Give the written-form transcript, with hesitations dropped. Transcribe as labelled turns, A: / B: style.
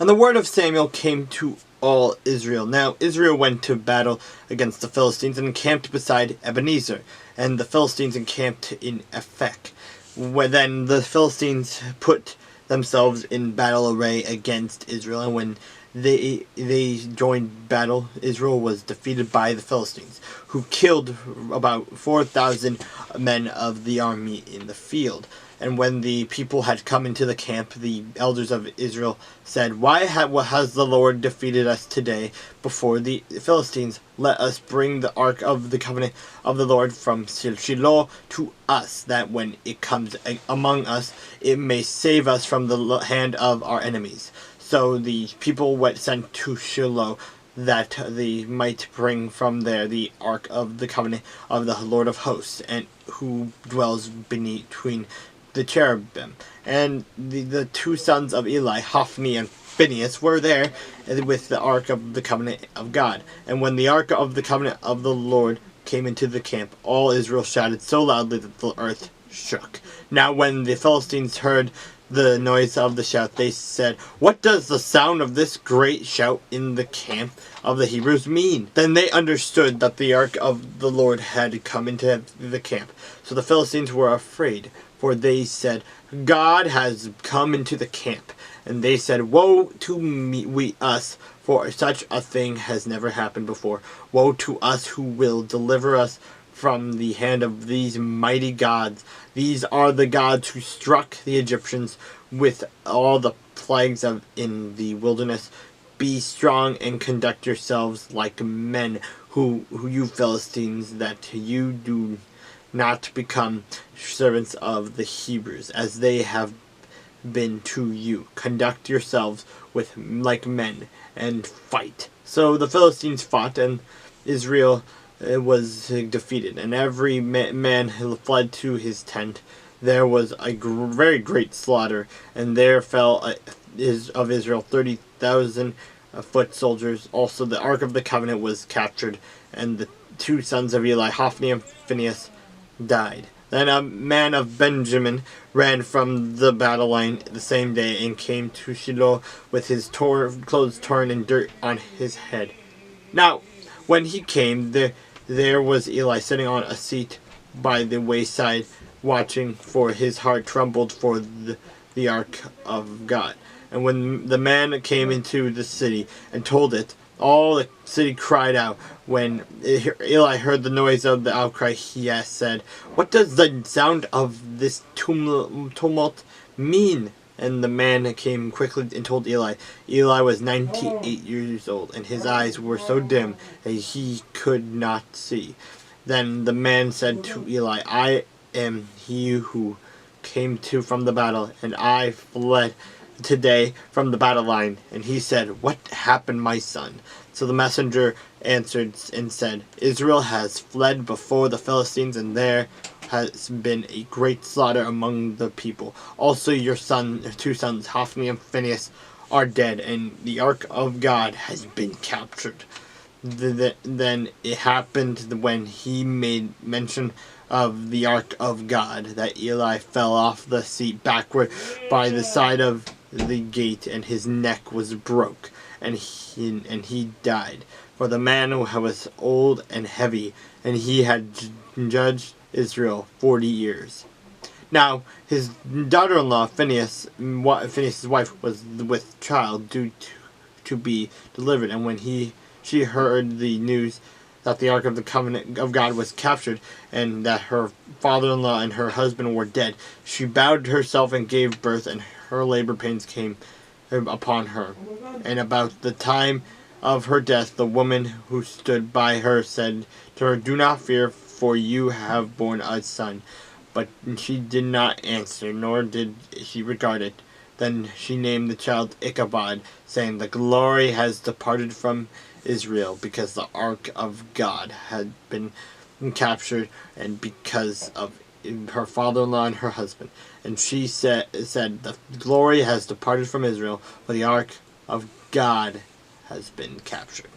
A: And the word of Samuel came to all Israel. Now Israel went to battle against the Philistines and encamped beside Ebenezer, and the Philistines encamped in Aphek. Then the Philistines put themselves in battle array against Israel, and when they joined battle, Israel was defeated by the Philistines, who killed about 4,000 men of the army in the field. And when the people had come into the camp, the elders of Israel said, "Why has the Lord defeated us today before the Philistines? Let us bring the ark of the covenant of the Lord from Shiloh to us, that when it comes among us, it may save us from the hand of our enemies." So the people went sent to Shiloh, that they might bring from there the ark of the covenant of the Lord of hosts, and who dwells between the cherubim. And the two sons of Eli, Hophni and Phinehas, were there with the ark of the covenant of God. And when the ark of the covenant of the Lord came into the camp, all Israel shouted so loudly that the earth shook. Now when the Philistines heard the noise of the shout, they said, "What does the sound of this great shout in the camp of the Hebrews mean?" Then they understood that the ark of the Lord had come into the camp. So the Philistines were afraid, for they said, "God has come into the camp." And they said, "Woe to us, for such a thing has never happened before. Woe to us, who will deliver us from the hand of these mighty gods? These are the gods who struck the Egyptians with all the plagues in the wilderness. Be strong and conduct yourselves like men, who you Philistines, that you do not become servants of the Hebrews, as they have been to you. Conduct yourselves like men, and fight." So the Philistines fought, and Israel was defeated, and every man fled to his tent. There was a very great slaughter, and there fell of Israel 30,000 foot soldiers. Also the ark of the covenant was captured, and the two sons of Eli, Hophni and Phinehas, died. Then a man of Benjamin ran from the battle line the same day and came to Shiloh with his clothes torn and dirt on his head. Now when he came, there was Eli sitting on a seat by the wayside, watching, for his heart trembled for the ark of God. And when the man came into the city and told it, all the city cried out. When Eli heard the noise of the outcry, he said, "What does the sound of this tumult mean?" And the man came quickly and told Eli. Eli was 98 years old, and his eyes were so dim that he could not see. Then the man said to Eli, "I am he who came from the battle, and I fled today from the battle line." And he said, "What happened, my son?" So the messenger answered and said, "Israel has fled before the Philistines, and there has been a great slaughter among the people. Also your two sons, Hophni and Phinehas, are dead, and the ark of God has been captured." Then it happened, when he made mention of the ark of God, that Eli fell off the seat backward by the side of the gate, and his neck was broke, and he died. For the man was old and heavy, and he had judged Israel 40 years. Now his daughter-in-law Phinehas' wife was with child, due to be delivered. And when she heard the news that the ark of the covenant of God was captured, and that her father-in-law and her husband were dead, she bowed herself and gave birth, and her labor pains came upon her. And about the time of her death, the woman who stood by her said to her, "Do not fear, for you have borne a son." But she did not answer, nor did she regard it. Then she named the child Ichabod, saying, "The glory has departed from Israel, because the ark of God had been captured, and because of her father-in-law and her husband." And she said, "The glory has departed from Israel, for the ark of God has been captured."